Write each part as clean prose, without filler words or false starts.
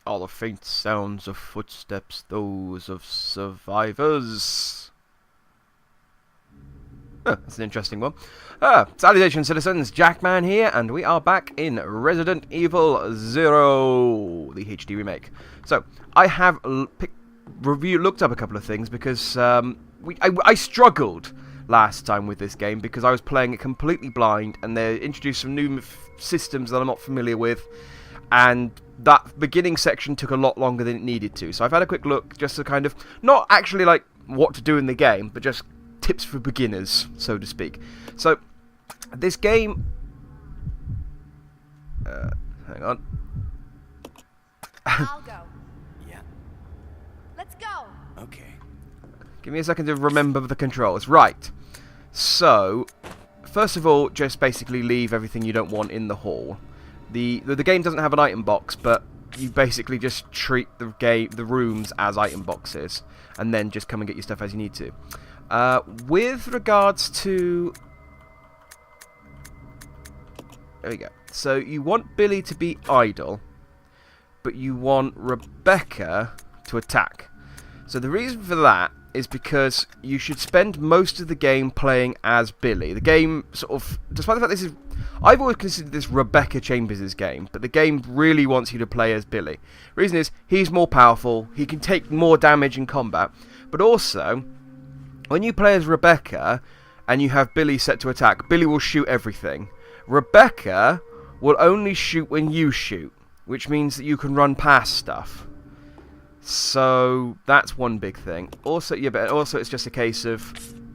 Are the faint sounds of footsteps those of survivors? That's an interesting one. Salutations, citizens. Jackman here, and we are back in Resident Evil 0, the HD remake. So, I have looked up a couple of things because I struggled last time with this game because I was playing it completely blind, and they introduced some new systems that I'm not familiar with, and that beginning section took a lot longer than it needed to. So I've had a quick look just to kind of, not actually like what to do in the game, but just tips for beginners, so to speak. So, this game... hang on. I'll go. Yeah. Let's go. Okay. Give me a second to remember the controls. Right. So, first of all, just basically leave everything you don't want in the hall. The game doesn't have an item box, but you basically just treat the rooms as item boxes, and then just come and get your stuff as you need to. With regards to... There we go. So, you want Billy to be idle, but you want Rebecca to attack. So, the reason for that is because you should spend most of the game playing as Billy. The game sort of... Despite the fact this is... I've always considered this Rebecca Chambers' game, but the game really wants you to play as Billy. Reason is, he's more powerful, he can take more damage in combat, but also... When you play as Rebecca, and you have Billy set to attack, Billy will shoot everything. Rebecca will only shoot when you shoot, which means that you can run past stuff. So, that's one big thing. Also, yeah, but also it's just a case of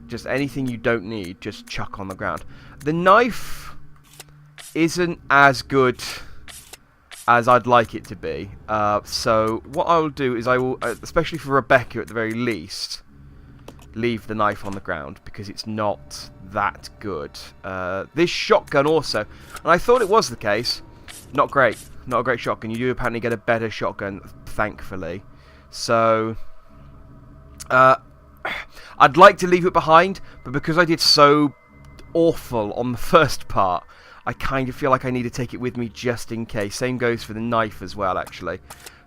just anything you don't need, just chuck on the ground. The knife isn't as good as I'd like it to be. So, what I will do is I will, especially for Rebecca at the very least... leave the knife on the ground because it's not that good. This shotgun also, and I thought it was the case, not great. Not a great shotgun. You do apparently get a better shotgun, thankfully. So, I'd like to leave it behind, but because I did so awful on the first part, I kind of feel like I need to take it with me just in case. Same goes for the knife as well, actually.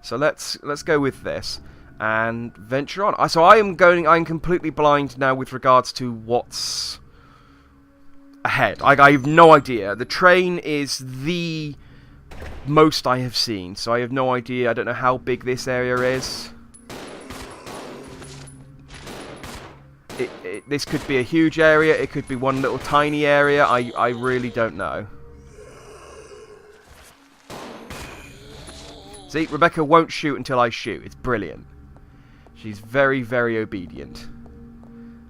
So let's go with this and venture on. So I'm completely blind now with regards to what's ahead. I have no idea. The train is the most I have seen, so I have no idea. I don't know how big this area is. This could be a huge area, it could be one little tiny area, I really don't know. See, Rebecca won't shoot until I shoot. It's brilliant. She's very, very obedient.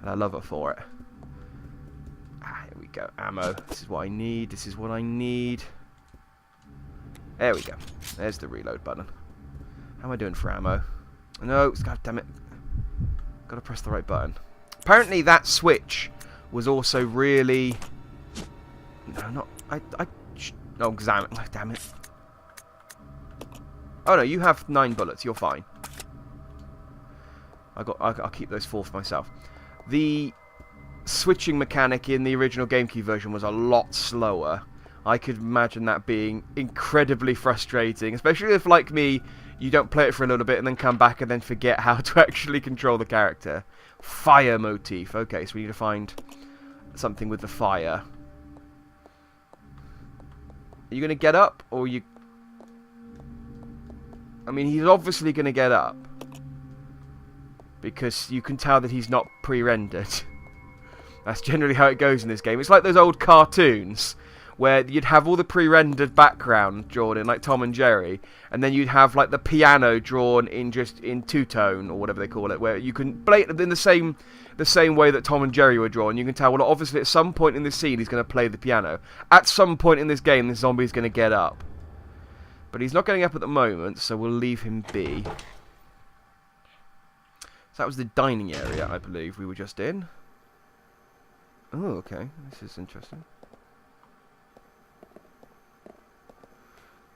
And I love her for it. Here we go. Ammo. This is what I need. This is what I need. There we go. There's the reload button. How am I doing for ammo? No, god damn it. Gotta press the right button. Apparently that switch was also really... No, not... Oh, damn it. Oh no, you have 9 bullets. You're fine. I'll keep those 4 for myself. The switching mechanic in the original GameCube version was a lot slower. I could imagine that being incredibly frustrating, especially if, like me, you don't play it for a little bit and then come back and then forget how to actually control the character. Fire motif. Okay, so we need to find something with the fire. Are you going to get up, or are you... I mean, he's obviously going to get up. Because you can tell that he's not pre-rendered. That's generally how it goes in this game. It's like those old cartoons where you'd have all the pre-rendered background drawn in, like Tom and Jerry, and then you'd have like the piano drawn in just in two-tone or whatever they call it, where you can play it in the same way that Tom and Jerry were drawn. You can tell, well, obviously at some point in this scene he's going to play the piano. At some point in this game, this zombie is going to get up, but he's not getting up at the moment, so we'll leave him be. So that was the dining area, I believe we were just in. Oh, okay, this is interesting.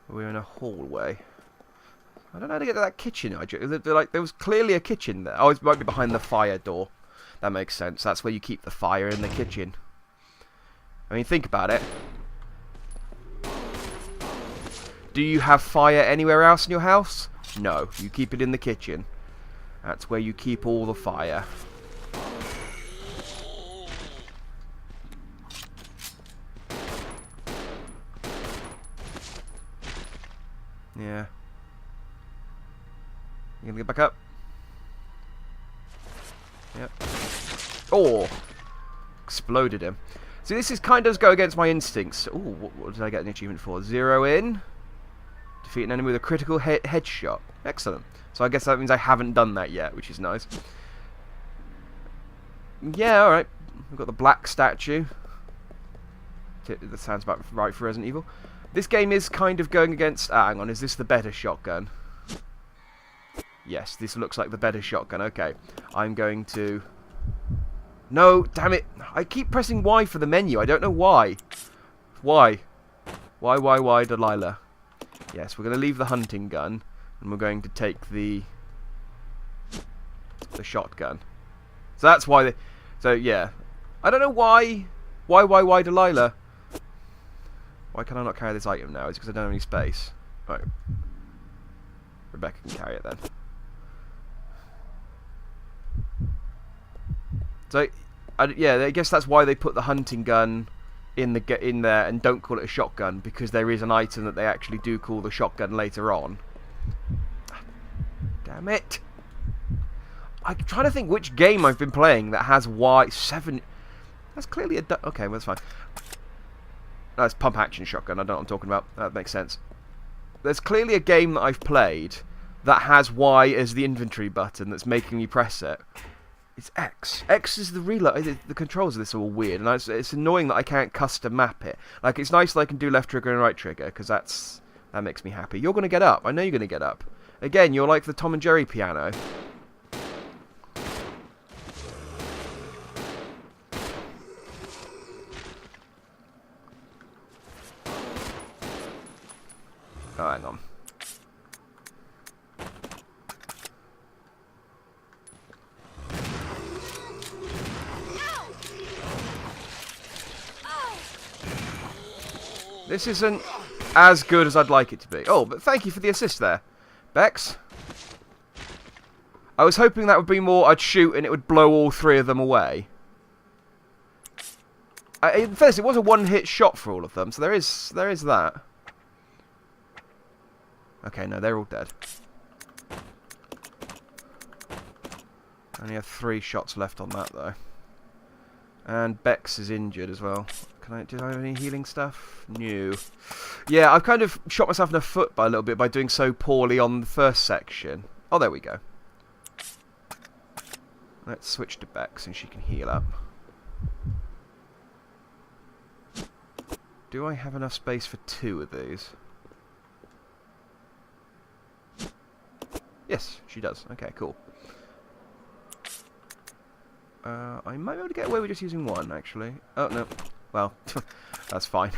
We're in a hallway. I don't know how to get to that kitchen. There was clearly a kitchen there. Oh, it might be behind the fire door. That makes sense. That's where you keep the fire, in the kitchen. I mean, think about it. Do you have fire anywhere else in your house? No, you keep it in the kitchen. That's where you keep all the fire. Yeah. You gonna get back up? Yep. Oh! Exploded him. See, this is kind of go against my instincts. Ooh, what did I get an achievement for? 0 in. Defeat an enemy with a critical headshot. Excellent. So I guess that means I haven't done that yet, which is nice. Yeah, alright. We've got the black statue. That sounds about right for Resident Evil. This game is kind of going against... hang on, is this the better shotgun? Yes, this looks like the better shotgun. Okay, I'm going to... No, damn it. I keep pressing Y for the menu. I don't know why. Why? Why, Delilah? Yes, we're going to leave the hunting gun, and we're going to take the shotgun. So that's why they... So, yeah. I don't know why. Why, Delilah? Why can I not carry this item now? Is it because I don't have any space? Right. Rebecca can carry it then. So, yeah, I guess that's why they put the hunting gun in there and don't call it a shotgun, because there is an item that they actually do call the shotgun later on. Damn it! I'm trying to think which game I've been playing that has Y7. That's clearly a... Okay, well, that's fine. That's pump action shotgun. I don't know what I'm talking about. That makes sense. There's clearly a game that I've played that has Y as the inventory button that's making me press it. It's X. X is the reload. The controls of this are all weird, and it's annoying that I can't custom map it. Like, it's nice that I can do left trigger and right trigger, because that makes me happy. You're going to get up. I know you're going to get up. Again, you're like the Tom and Jerry piano. Oh, hang on. This isn't as good as I'd like it to be. Oh, but thank you for the assist there, Bex. I was hoping that would be more I'd shoot and it would blow all three of them away. In fairness, it was a one-hit shot for all of them, so there is that. Okay, no, they're all dead. Only have 3 shots left on that, though. And Bex is injured as well. Do I have any healing stuff? No. Yeah, I've kind of shot myself in the foot by a little bit by doing so poorly on the first section. Oh, there we go. Let's switch to Bex and she can heal up. Do I have enough space for 2 of these? Yes, she does. Okay, cool. I might be able to get away with just using 1, actually. Oh, no. Well, that's fine.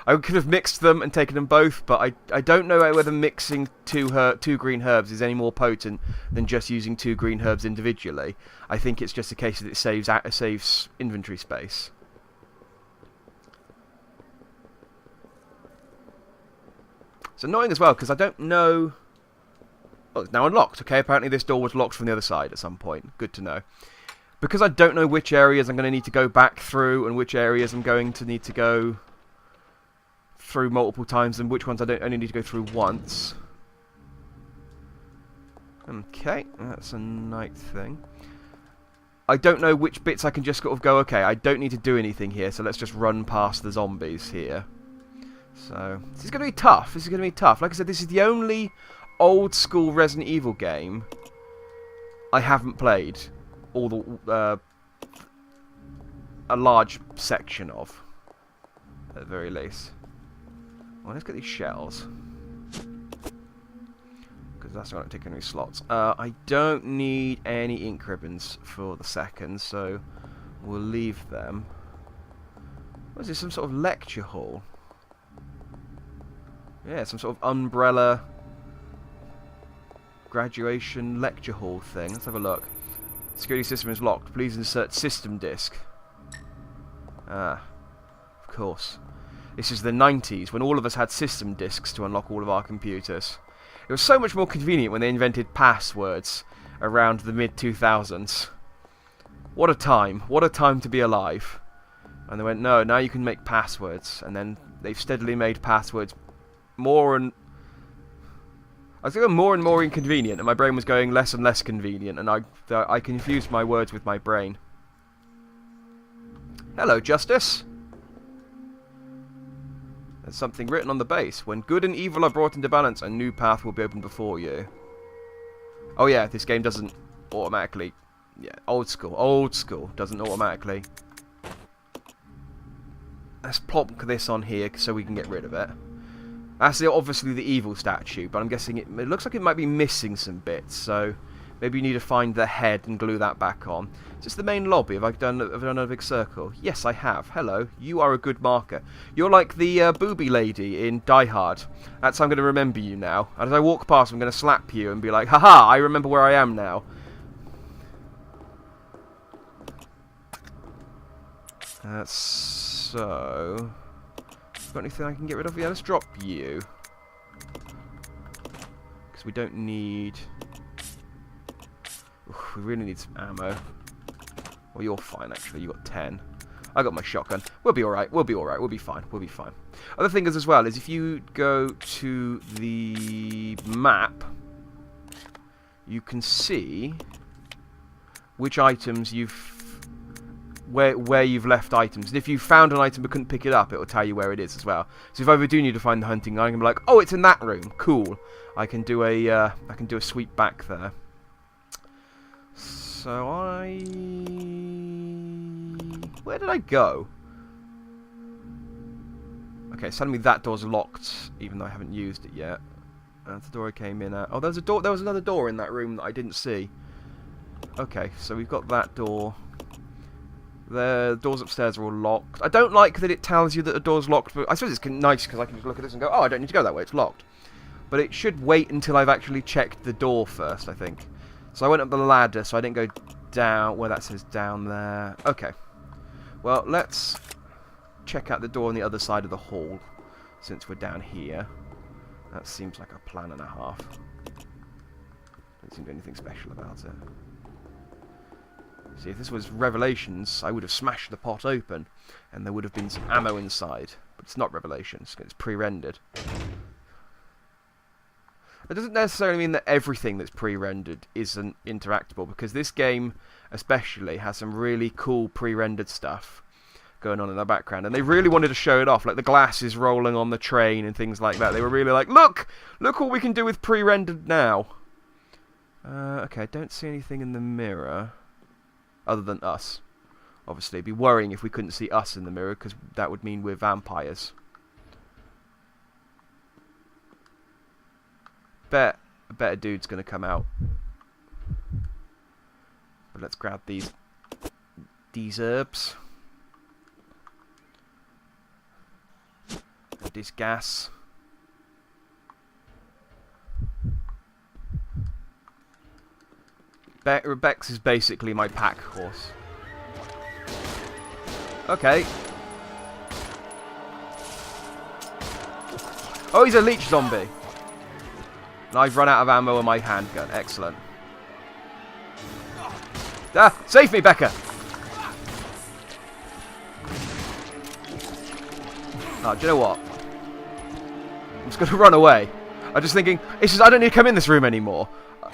I could have mixed them and taken them both, but I don't know whether mixing two green herbs is any more potent than just using 2 green herbs individually. I think it's just a case that it saves inventory space. It's annoying as well, because I don't know... Oh, it's now unlocked. Okay, apparently this door was locked from the other side at some point. Good to know. Because I don't know which areas I'm going to need to go back through and which areas I'm going to need to go through multiple times and which ones I only need to go through once. Okay, that's a night thing. I don't know which bits I can just sort of go, okay, I don't need to do anything here, so let's just run past the zombies here. So, this is going to be tough. This is going to be tough. Like I said, this is the only old school Resident Evil game I haven't played all the a large section of, at the very least. Well, let's get these shells, because that's not going to take any slots. I don't need any ink ribbons for the second, so we'll leave them. What is this, some sort of lecture hall? Yeah, some sort of umbrella graduation lecture hall thing. Let's have a look. Security system is locked. Please insert system disk. Ah, of course. This is the 90s, when all of us had system disks to unlock all of our computers. It was so much more convenient when they invented passwords around the mid-2000s. What a time. What a time to be alive. And they went, no, now you can make passwords. And then they've steadily made passwords more and... I was going more and more inconvenient, and my brain was going less and less convenient, and I confused my words with my brain. Hello, Justice. There's something written on the base. When good and evil are brought into balance, a new path will be opened before you. Oh yeah, this game doesn't automatically... Yeah, old school. Old school. Doesn't automatically. Let's plonk this on here so we can get rid of it. That's obviously the evil statue, but I'm guessing it looks like it might be missing some bits, so maybe you need to find the head and glue that back on. Is this the main lobby? Have I done a big circle? Yes, I have. Hello. You are a good marker. You're like the booby lady in Die Hard. That's how I'm going to remember you now. And as I walk past, I'm going to slap you and be like, haha, I remember where I am now. So... Got anything I can get rid of? Yeah, let's drop you. Because we don't need... Oof, we really need some ammo. Well, you're fine, actually. You got 10. I got my shotgun. We'll be alright. We'll be alright. We'll be fine. We'll be fine. Other thing is, as well, is if you go to the map, you can see which items you've... Where you've left items. And if you found an item but couldn't pick it up, it will tell you where it is as well. So if I ever do need to find the hunting gun, I can be like, oh, it's in that room. Cool. I can do a sweep back there. So where did I go? Okay, suddenly that door's locked, even though I haven't used it yet. That's the door I came in at. Oh, there was a door. There was another door in that room that I didn't see. Okay, so we've got that door. The doors upstairs are all locked. I don't like that it tells you that the door's locked, but I suppose it's nice because I can just look at this and go, oh, I don't need to go that way, it's locked. But it should wait until I've actually checked the door first, I think. So I went up the ladder, so I didn't go down where that says down there. Okay. Well, let's check out the door on the other side of the hall, since we're down here. That seems like a plan and a half. Doesn't seem to be anything special about it. See, if this was Revelations, I would have smashed the pot open, and there would have been some ammo inside. But it's not Revelations, it's pre-rendered. It doesn't necessarily mean that everything that's pre-rendered isn't interactable, because this game, especially, has some really cool pre-rendered stuff going on in the background, and they really wanted to show it off, like the glasses rolling on the train and things like that. They were really like, look what we can do with pre-rendered now. Okay, I don't see anything in the mirror. Other than us. Obviously, it'd be worrying if we couldn't see us in the mirror, because that would mean we're vampires. Bet a better dude's going to come out. But let's grab these herbs. This gas. Bex is basically my pack horse. Okay. Oh, he's a leech zombie. And I've run out of ammo on my handgun. Excellent. Ah, save me, Becca! Oh, do you know what? I'm just going to run away. I'm just thinking, it's just, I don't need to come in this room anymore.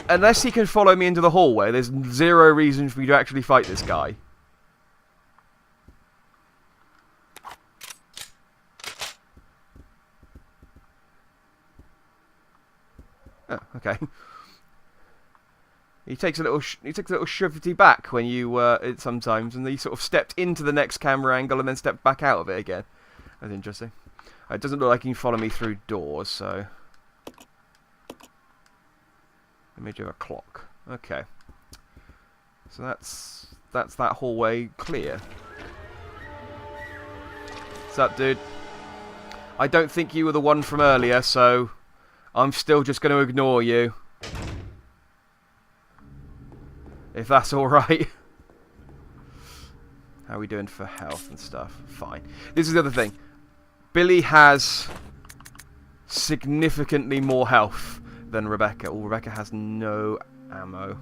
Unless he can follow me into the hallway, there's zero reason for me to actually fight this guy. Oh, okay. He takes a little shivety back when you sometimes, and he sort of stepped into the next camera angle and then stepped back out of it again. That's interesting. It doesn't look like he can follow me through doors, so. Let me do a clock. Okay. So that's that hallway clear. What's up, dude? I don't think you were the one from earlier, so I'm still just going to ignore you. If that's alright. How are we doing for health and stuff? Fine. This is the other thing. Billy has significantly more health than Rebecca. Oh, Rebecca has no ammo.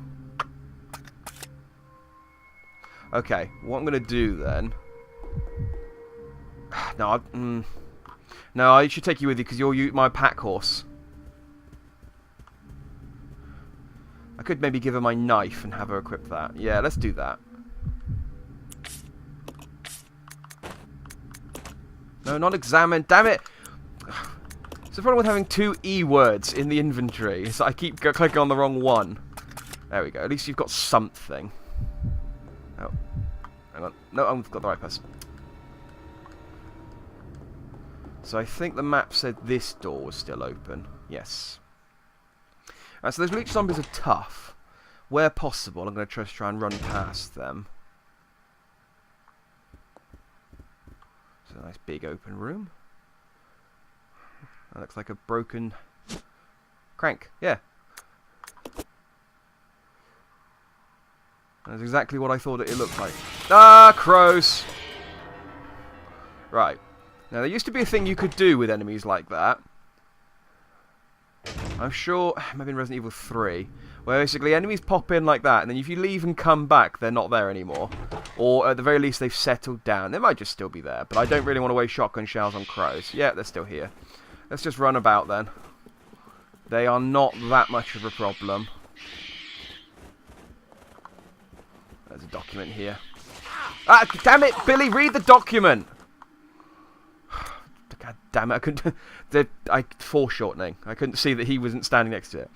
Okay, what I'm going to do then... No, no, I should take you with you because you're my pack horse. I could maybe give her my knife and have her equip that. Yeah, let's do that. No, not examine. Damn it! It's the problem with having two E words in the inventory. So I keep clicking on the wrong one. There we go. At least you've got something. Oh. Hang on. No, I've got the right person. So I think the map said this door was still open. Yes. So those leech zombies are tough. Where possible, I'm going to try and run past them. It's a nice big open room. That looks like a broken crank. Yeah. That's exactly what I thought it looked like. Ah, crows! Right. Now, there used to be a thing you could do with enemies like that. I'm sure, maybe in Resident Evil 3, where basically enemies pop in like that, and then if you leave and come back, they're not there anymore. Or at the very least, they've settled down. They might just still be there, but I don't really want to waste shotgun shells on crows. Yeah, they're still here. Let's just run about then. They are not that much of a problem. There's a document here. Ah, damn it, Billy, read the document! God damn it, I couldn't... foreshortening. I couldn't see that he wasn't standing next to it.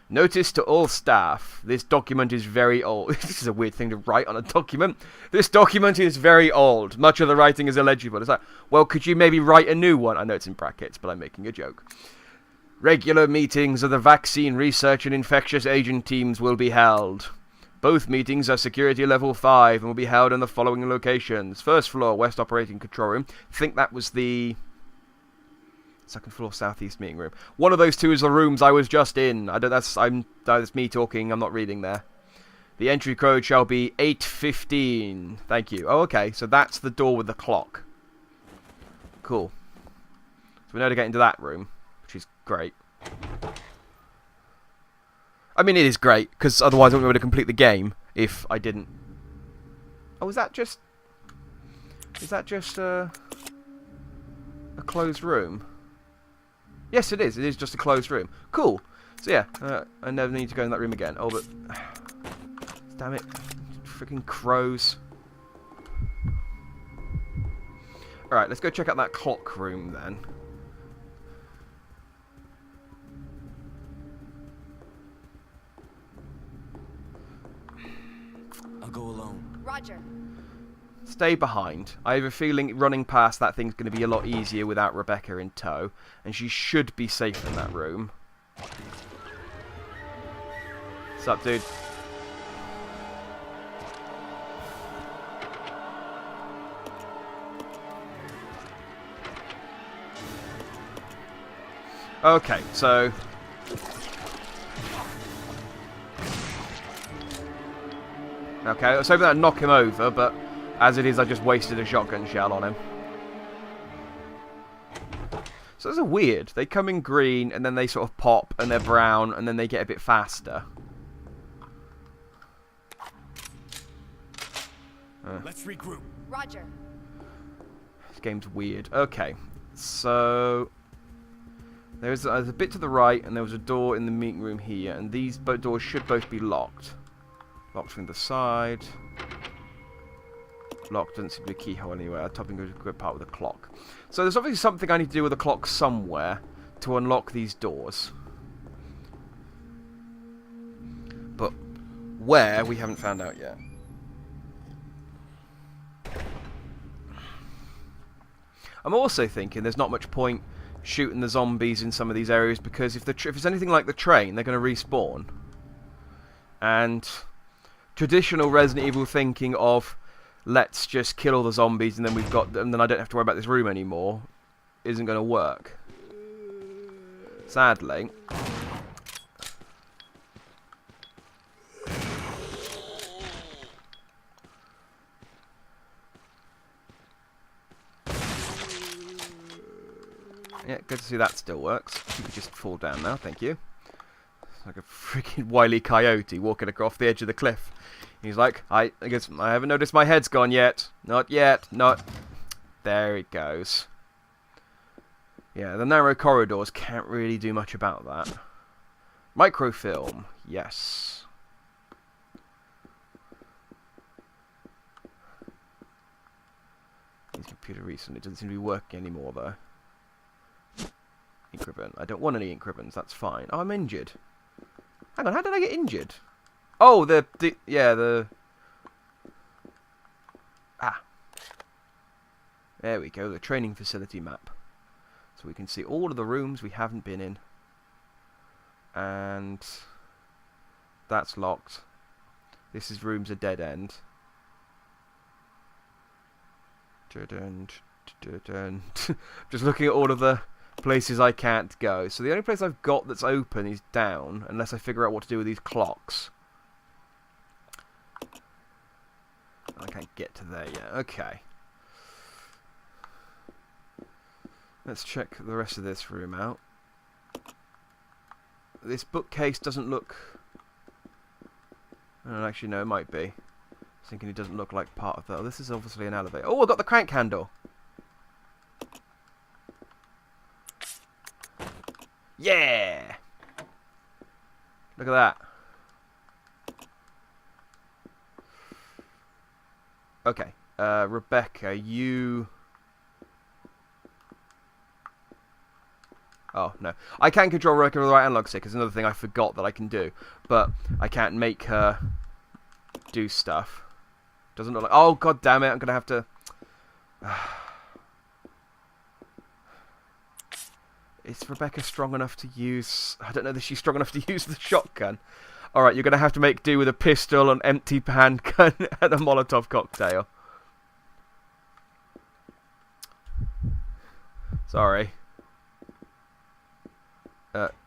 Notice to all staff, this document is very old. This is a weird thing to write on a document. This document is very old. Much of the writing is illegible. It's like, well, could you maybe write a new one? I know it's in brackets, but I'm making a joke. Regular meetings of the Vaccine Research and Infectious Agent teams will be held. Both meetings are security level 5 and will be held in the following locations. First floor, West Operating Control Room. I think that was the... second floor, southeast meeting room. One of those two is the rooms I was just in. That's me talking. I'm not reading there. The entry code shall be 815. Thank you. Oh, okay. So that's the door with the clock. Cool. So we know to get into that room, which is great. I mean, it is great because otherwise I wouldn't be able to complete the game if I didn't. Oh, is that just? Is that just a closed room? Yes, it is. It is just a closed room. Cool. So yeah, I never need to go in that room again. Oh, but... damn it. Freaking crows. Alright, let's go check out that clock room then. I'll go alone. Roger. Stay behind. I have a feeling running past that thing's going to be a lot easier without Rebecca in tow. And she should be safe in that room. What's up, dude? Okay, so... okay, I was hoping that'd knock him over, but... as it is, I just wasted a shotgun shell on him. So those are weird. They come in green, and then they sort of pop, and they're brown, and then they get a bit faster. Let's regroup. Roger. This game's weird. Okay, so... there's a bit to the right, and there was a door in the meeting room here, and these doors should both be locked. Locked from the side... locked, doesn't seem to be a keyhole anywhere. Topping goes a good part with the clock. So there's obviously something I need to do with the clock somewhere to unlock these doors. But where, we haven't found out yet. I'm also thinking there's not much point shooting the zombies in some of these areas because if it's anything like the train, they're going to respawn. And traditional Resident Evil thinking of let's just kill all the zombies and then and then I don't have to worry about this room anymore isn't going to work. Sadly. Yeah, good to see that still works. You could just fall down now, thank you. like a freaking wily coyote walking across the edge of the cliff. He's like, I guess I haven't noticed my head's gone yet. Not yet. Not. There it goes. Yeah, the narrow corridors can't really do much about that. Microfilm. Yes. His computer recently doesn't seem to be working anymore, though. Ink ribbon. I don't want any ink ribbons. That's fine. Oh, I'm injured. Hang on, how did I get injured? Oh, Ah. There we go, the training facility map. So we can see all of the rooms we haven't been in. And that's locked. This room's a dead end. Just looking at all of the places I can't go. So the only place I've got that's open is down, unless I figure out what to do with these clocks. I can't get to there yet. Okay. Let's check the rest of this room out. This bookcase doesn't look... actually, no, it might be. I was thinking it doesn't look like part of the... Oh, this is obviously an elevator. Oh, I got the crank handle! Yeah! Look at that. Okay. Rebecca, you... Oh, no. I can control Rebecca with the right analog stick. It's another thing I forgot that I can do. But I can't make her do stuff. Doesn't look like... Oh, god damn it. I'm going to have to... Is Rebecca strong enough to use... I don't know that she's strong enough to use the shotgun. Alright, you're going to have to make do with a pistol, an empty handgun, and a Molotov cocktail. Sorry.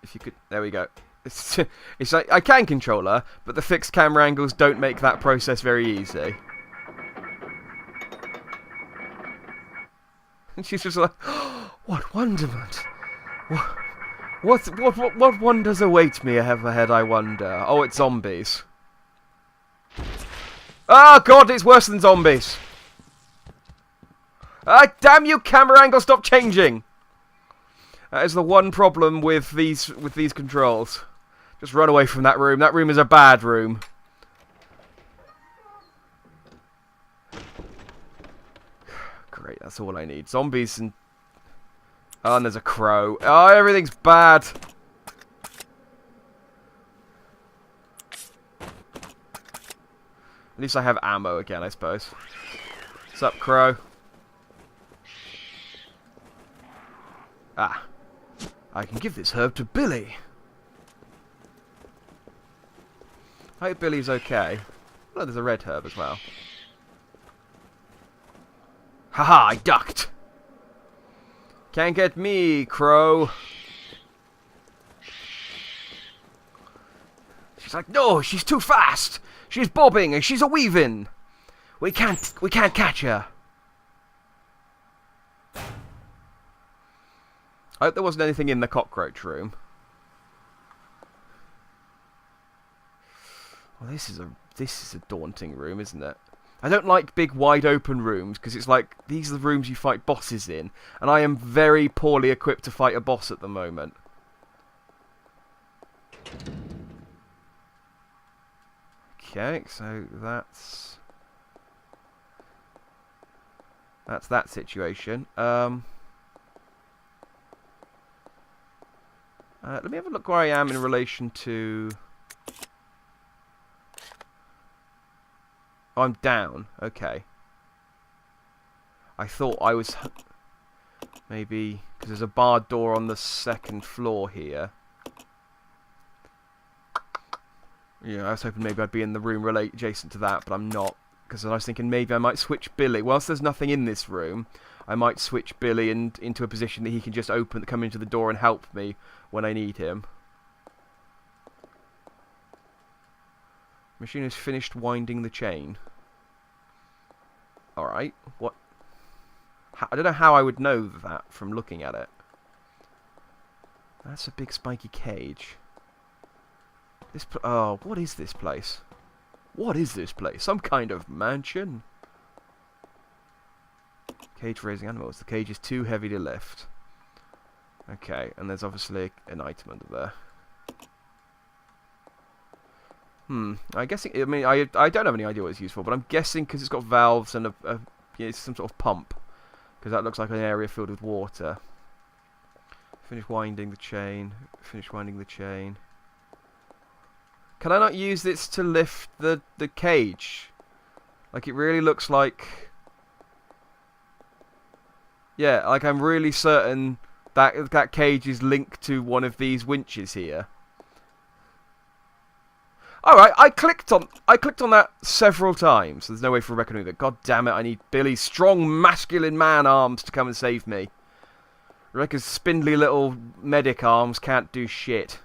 If you could... There we go. It's like, I can control her, but the fixed camera angles don't make that process very easy. And she's just like, oh, what wonderment! What wonders await me ahead, I wonder? Oh, it's zombies. Oh, God, it's worse than zombies! Ah, damn you, camera angle, stop changing! That is the one problem with these controls. Just run away from that room. That room is a bad room. Great, that's all I need. Zombies and... Oh, and there's a crow. Oh, everything's bad. At least I have ammo again, I suppose. What's up, crow? Ah. I can give this herb to Billy. I hope Billy's okay. Oh, there's a red herb as well. Haha, I ducked. Can't get me, crow. She's like, no, she's too fast. She's bobbing and she's a weaving. We can't catch her. I hope there wasn't anything in the cockroach room. Well, this is a daunting room, isn't it? I don't like big, wide open rooms, because it's like, these are the rooms you fight bosses in, and I am very poorly equipped to fight a boss at the moment. Okay, so that's that situation. Let me have a look where I am in relation to... Oh, I'm down. Okay. I thought I was... Maybe... Because there's a barred door on the second floor here. Yeah, I was hoping maybe I'd be in the room adjacent to that, but I'm not. Because I was thinking maybe I might switch Billy. Whilst there's nothing in this room, I might switch Billy into a position that he can just come into the door and help me when I need him. Machine has finished winding the chain. Alright, what? I don't know how I would know that from looking at it. That's a big spiky cage. Oh, what is this place? What is this place? Some kind of mansion? Cage for raising animals. The cage is too heavy to lift. Okay, and there's obviously an item under there. I guess I mean I don't have any idea what it's used for, but I'm guessing because it's got valves and it's some sort of pump, because that looks like an area filled with water. Finish winding the chain. Finish winding the chain. Can I not use this to lift the cage? Like, it really looks like... Yeah, like I'm really certain that that cage is linked to one of these winches here. Alright, I clicked on that several times. There's no way for Rebecca to do that. God damn it, I need Billy's strong masculine man arms to come and save me. Rebecca's spindly little medic arms can't do shit.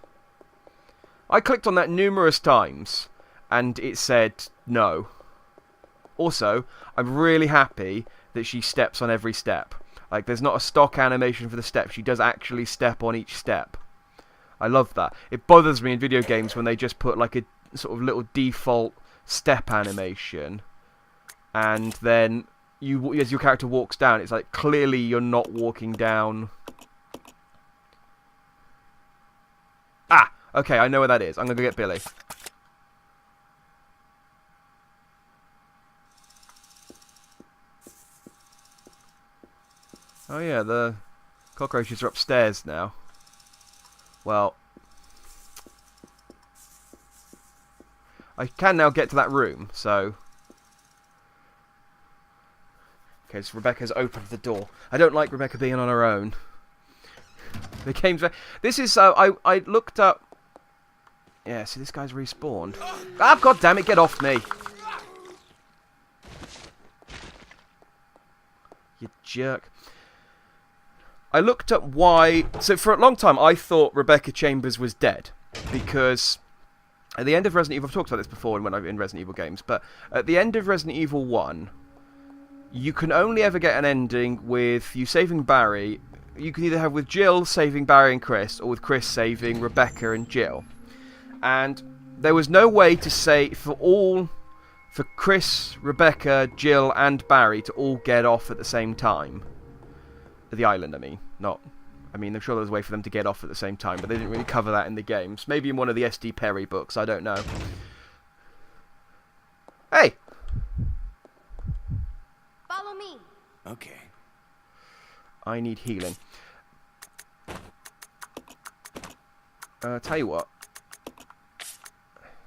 I clicked on that numerous times, and it said no. Also, I'm really happy that she steps on every step. Like, there's not a stock animation for the step. She does actually step on each step. I love that. It bothers me in video games when they just put, like, a sort of little default step animation, and then as your character walks down, it's like, clearly you're not walking down... Ah! Okay, I know where that is. I'm going to go get Billy. Oh yeah, the cockroaches are upstairs now. Well, I can now get to that room, so... Okay, so Rebecca's opened the door. I don't like Rebecca being on her own. The game's... This is... I looked up... Yeah, see, this guy's respawned. Ah, god damn it, get off me! You jerk. I looked up why... So, for a long time, I thought Rebecca Chambers was dead. Because at the end of Resident Evil... I've talked about this before when I've in Resident Evil games. But at the end of Resident Evil 1, you can only ever get an ending with you saving Barry. You can either have with Jill saving Barry and Chris, or with Chris saving Rebecca and Jill. And there was no way to say for Chris, Rebecca, Jill, and Barry to all get off at the same time. The island, I mean. I'm sure there was a way for them to get off at the same time, but they didn't really cover that in the games. Maybe in one of the S.D. Perry books, I don't know. Hey! Follow me. Okay. I need healing. Tell you what.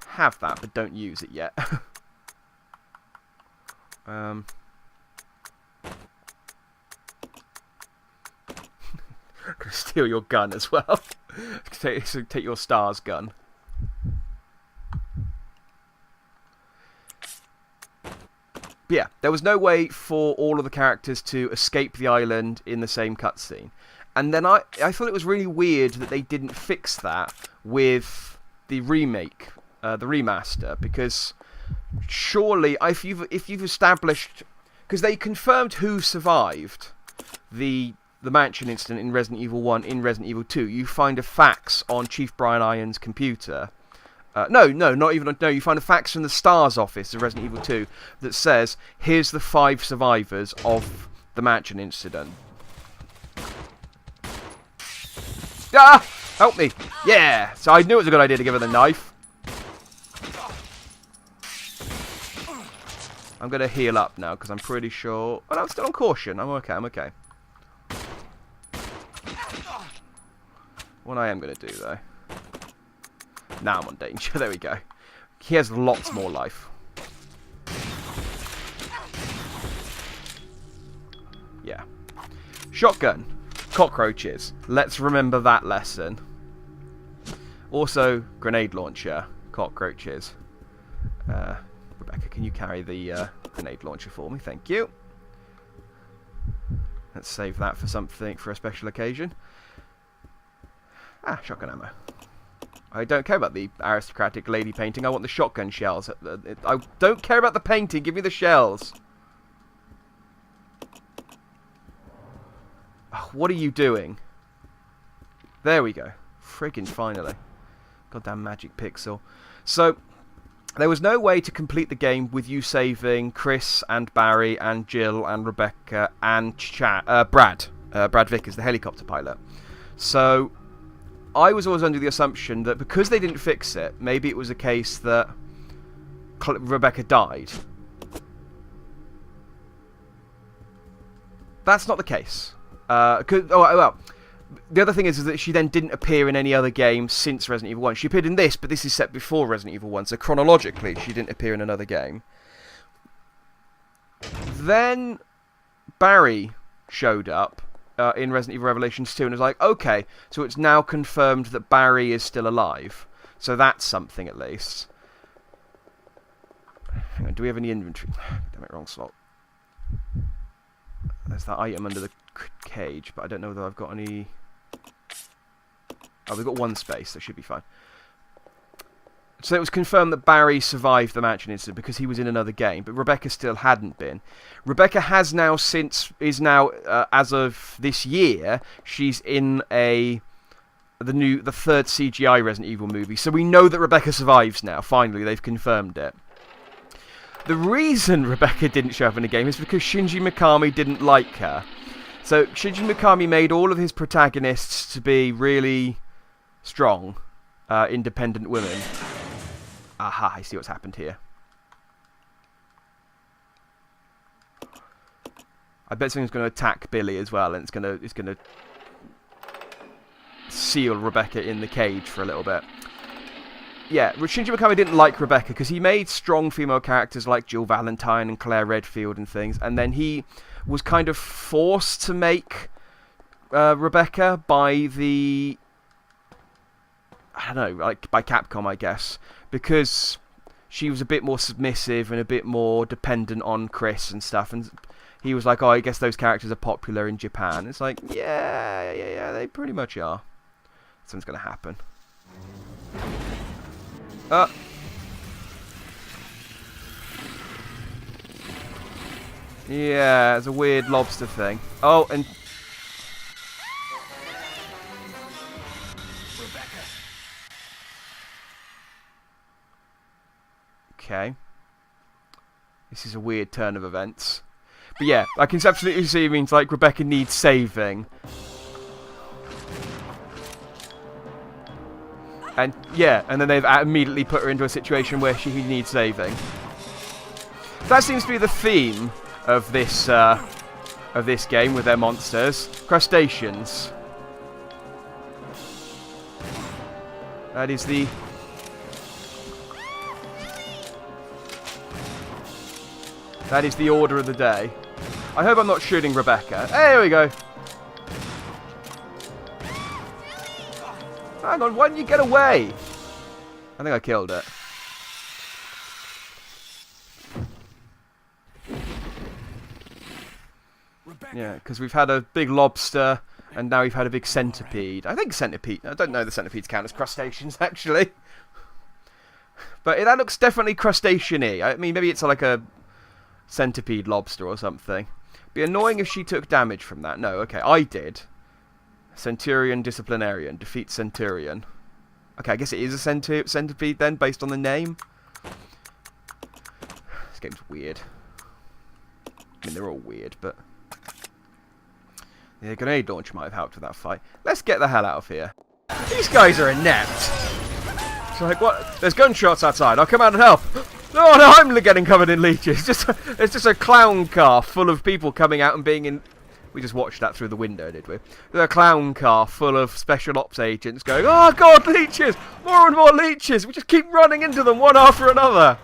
Have that, but don't use it yet. I'm gonna steal your gun as well. Take your STARS gun. But yeah, there was no way for all of the characters to escape the island in the same cutscene. And then I thought it was really weird that they didn't fix that with the remake. The remaster, because surely if you've established, because they confirmed who survived the mansion incident in Resident Evil 1 in Resident Evil 2, you find a fax on Chief Brian Iron's computer. No, not even no. You find a fax from the STARS office of Resident Evil 2 that says, "Here's the 5 survivors of the mansion incident." Ah, help me! Yeah. So I knew it was a good idea to give her the knife. I'm going to heal up now, because I'm pretty sure... Oh, no, I'm still on caution. I'm okay. What I am going to do, though... Now I'm on danger. There we go. He has lots more life. Yeah. Shotgun. Cockroaches. Let's remember that lesson. Also, grenade launcher. Cockroaches. Rebecca, can you carry the grenade launcher for me? Thank you. Let's save that for something, for a special occasion. Ah, shotgun ammo. I don't care about the aristocratic lady painting. I want the shotgun shells. I don't care about the painting. Give me the shells. Oh, what are you doing? There we go. Friggin' finally. Goddamn magic pixel. So, there was no way to complete the game with you saving Chris and Barry and Jill and Rebecca and Brad. Brad Vickers, the helicopter pilot. So, I was always under the assumption that because they didn't fix it, maybe it was a case that Rebecca died. That's not the case. The other thing is that she then didn't appear in any other game since Resident Evil 1. She appeared in this, but this is set before Resident Evil 1, so chronologically she didn't appear in another game. Then Barry showed up in Resident Evil Revelations 2 and was like, okay, so it's now confirmed that Barry is still alive. So that's something at least. Hang on, do we have any inventory? Damn it, wrong slot. There's that item under the cage, but I don't know whether I've got any... Oh, we've got one space, that should be fine. So it was confirmed that Barry survived the mansion incident because he was in another game, but Rebecca still hadn't been. Rebecca has now as of this year, she's in the third CGI Resident Evil movie, so we know that Rebecca survives now. Finally, they've confirmed it. The reason Rebecca didn't show up in the game is because Shinji Mikami didn't like her. So Shinji Mikami made all of his protagonists to be really strong, independent women. Aha, I see what's happened here. I bet someone's going to attack Billy as well, and it's going to seal Rebecca in the cage for a little bit. Yeah, Shinji Mikami didn't like Rebecca because he made strong female characters like Jill Valentine and Claire Redfield and things, and then he was kind of forced to make Rebecca by the... I don't know, like by Capcom, I guess, because she was a bit more submissive and a bit more dependent on Chris and stuff, and he was like, oh, I guess those characters are popular in Japan. It's like, yeah, they pretty much are. Something's going to happen. Yeah, it's a weird lobster thing. Oh, and... Okay. This is a weird turn of events. But yeah, I can absolutely see it means like Rebecca needs saving. And yeah, and then they've immediately put her into a situation where she needs saving. That seems to be the theme of this game with their monsters. Crustaceans. That is the... That is the order of the day. I hope I'm not shooting Rebecca. Hey, there we go. Hang on, why didn't you get away? I think I killed it. Rebecca. Yeah, because we've had a big lobster, and now we've had a big centipede. I think centipede... I don't know the centipedes count as crustaceans, actually. But that looks definitely crustacean-y. I mean, maybe it's like a centipede lobster or something. Be annoying if she took damage from that. No, okay, I did. Centurion, Disciplinarian. Defeat Centurion. Okay, I guess it is a centipede then, based on the name. This game's weird. I mean, they're all weird, but... The grenade launcher might have helped with that fight. Let's get the hell out of here. These guys are inept! It's like, what? There's gunshots outside. I'll come out and help. Oh no, I'm getting covered in leeches. It's just a clown car full of people coming out and being in... We just watched that through the window, did we? There's a clown car full of special ops agents going, oh god, leeches! More and more leeches! We just keep running into them one after another!